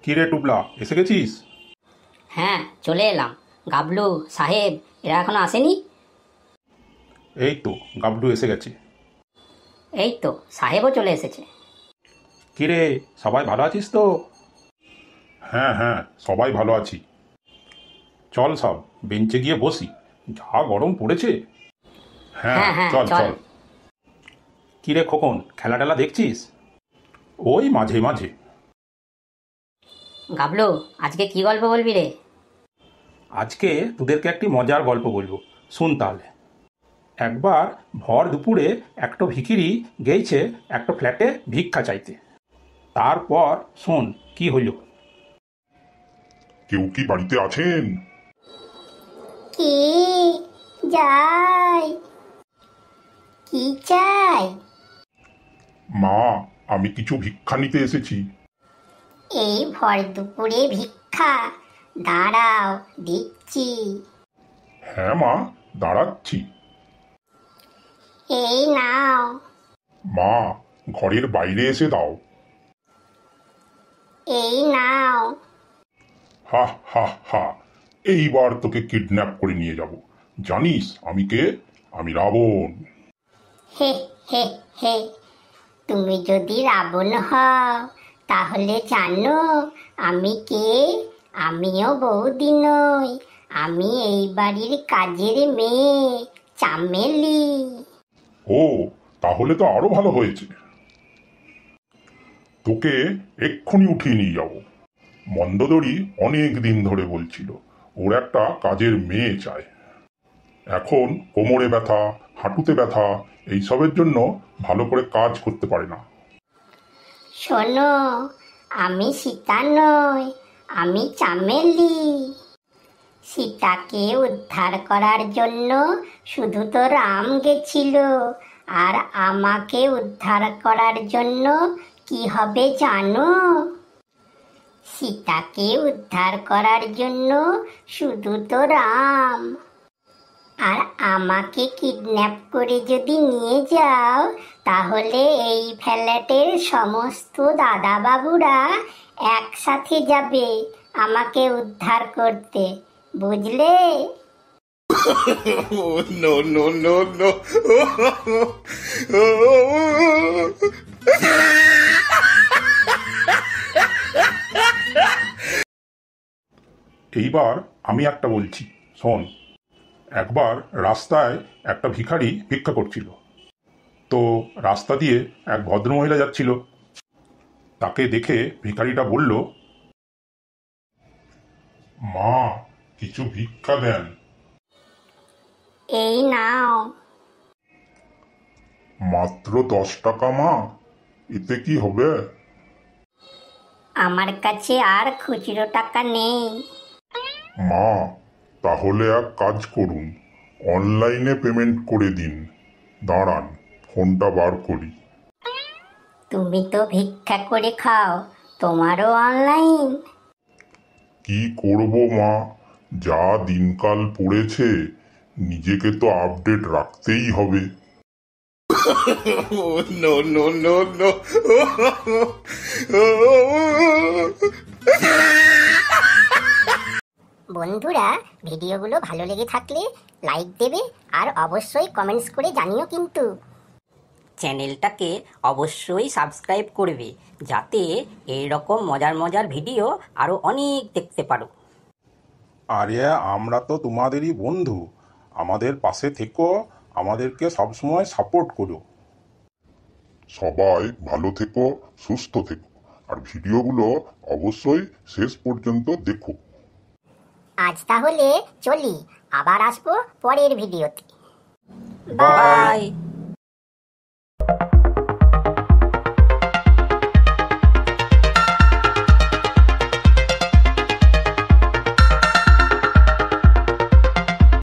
কিরে টুবলা, এসে গেছিস? হ্যাঁ, চলে এলাম। গাবলু সাহেব এরা এখনো আসেনি? এই তো গাবলু এসে গেছে। এই তো সাহেবও চলে এসেছে। কিরে, সবাই ভালো আছিস তো? হ্যাঁ হ্যাঁ, সবাই ভালো আছি। চল সব বেঞ্চে গিয়ে বসি, যা গরম পড়েছে। হ্যাঁ হ্যাঁ, চল চল। চল। কিরে খোকন, খেলা টেলা দেখছিস? ওই মাঝে মাঝে। গাবলু, আজকে কি গল্প বলবি রে? আজকে তোদেরকে একটি মজার গল্প বলবো, শুন তাহলে। একবার ভর দুপুরে একটা ভিখিরি গেইছে একটা ফ্ল্যাটে ভিক্ষা চাইতে। তারপর শোন কি হইল। কেউ কি বাড়িতে আছেন? কে যাই? কি চাই? মা, আমি কিছু ভিক্ষা নিতে এসেছি। এই ভর দুপুরে ভিক্ষা? দাঁড়াও, দিচ্ছি। হ্যাঁ মা, দাঁড়াচ্ছি। এই নাও। মা, ঘরের বাইরে এসে দাও। এই নাও। হা হা হা, এইবার তোকে কিডন্যাপ করে নিয়ে যাব। জানিস আমি কে? আমি রাবণ। হে হে হে, তুমি যদি রাবণ হও তাহলে জানো আমি কে? আমিও বৌদি নই, আমি এই বাড়ির কাজের মেয়ে, চামেলি। ও, তাহলে তো আরো ভালো হয়েছে। তোকে এক্ষুনি উঠিয়ে নিয়ে যাব। মন্দোদরি অনেক দিন ধরে বলছিল ওর একটা কাজের মেয়ে চায়। এখন কোমরে ব্যথা, হাঁটুতে ব্যথা, এইসবের জন্য ভালো করে কাজ করতে পারে না। শোনো, আমি সীতা নই, আমি চামেলি। সীতাকে উদ্ধার করার জন্য শুধু তো রাম গেছিল, আর আমাকে উদ্ধার করার জন্য কি হবে জানো? সীতাকে উদ্ধার করার জন্য শুধু তো রাম, আর আমাকে কিডন্যাপ করে যদি নিয়ে যাও তাহলে এই ফ্ল্যাটের সমস্ত দাদাবাবুরা একসাথে যাবে আমাকে উদ্ধার করতে, বুঝলে? No, no, no, no. এইবার আমি একটা বলছি, শোন। একবার রাস্তায় একটা ভিখারি ভিক্ষা করছিল। তো রাস্তা দিয়ে এক ভদ্রমহিলা যাচ্ছিল। তাকে দেখে ভিখারিটা বলল, মা, কিছু ভিক্ষা দেন। এই নাও। মাত্র 10 টাকা মা, এতে কি হবে? আমার কাছে আর খুচরো টাকা নেই। মা, তাহলে এক কাজ করুন, অনলাইনে পেমেন্ট করে দিন। দাঁড়ান, ফোনটা বার করি। তুমি তো ভিক্ষা করে খাও, তোমারও অনলাইন? কি করব মা, যা দিনকাল পড়েছে, নিজেকে তো আপডেট রাখতেই হবে। No, no, no, no. বন্ধুরা, ভিডিওগুলো ভালো লেগে থাকলে লাইক দেবে আর অবশ্যই কমেন্টস করে জানিও কিন্তু। চ্যানেলটাকে অবশ্যই সাবস্ক্রাইব করবে, যাতে এইরকম মজার মজার ভিডিও আরও অনেক দেখতে পারো। আরে আমরা তো তোমাদেরই বন্ধু, আমাদের পাশে থেকো, আমাদেরকে সবসময় সাপোর্ট করো। সবাই ভালো থেকো, সুস্থ থেকো, আর ভিডিওগুলো অবশ্যই শেষ পর্যন্ত দেখো। আজ তাহলে চলি, আবার আসবো পরের ভিডিওতে। বাই।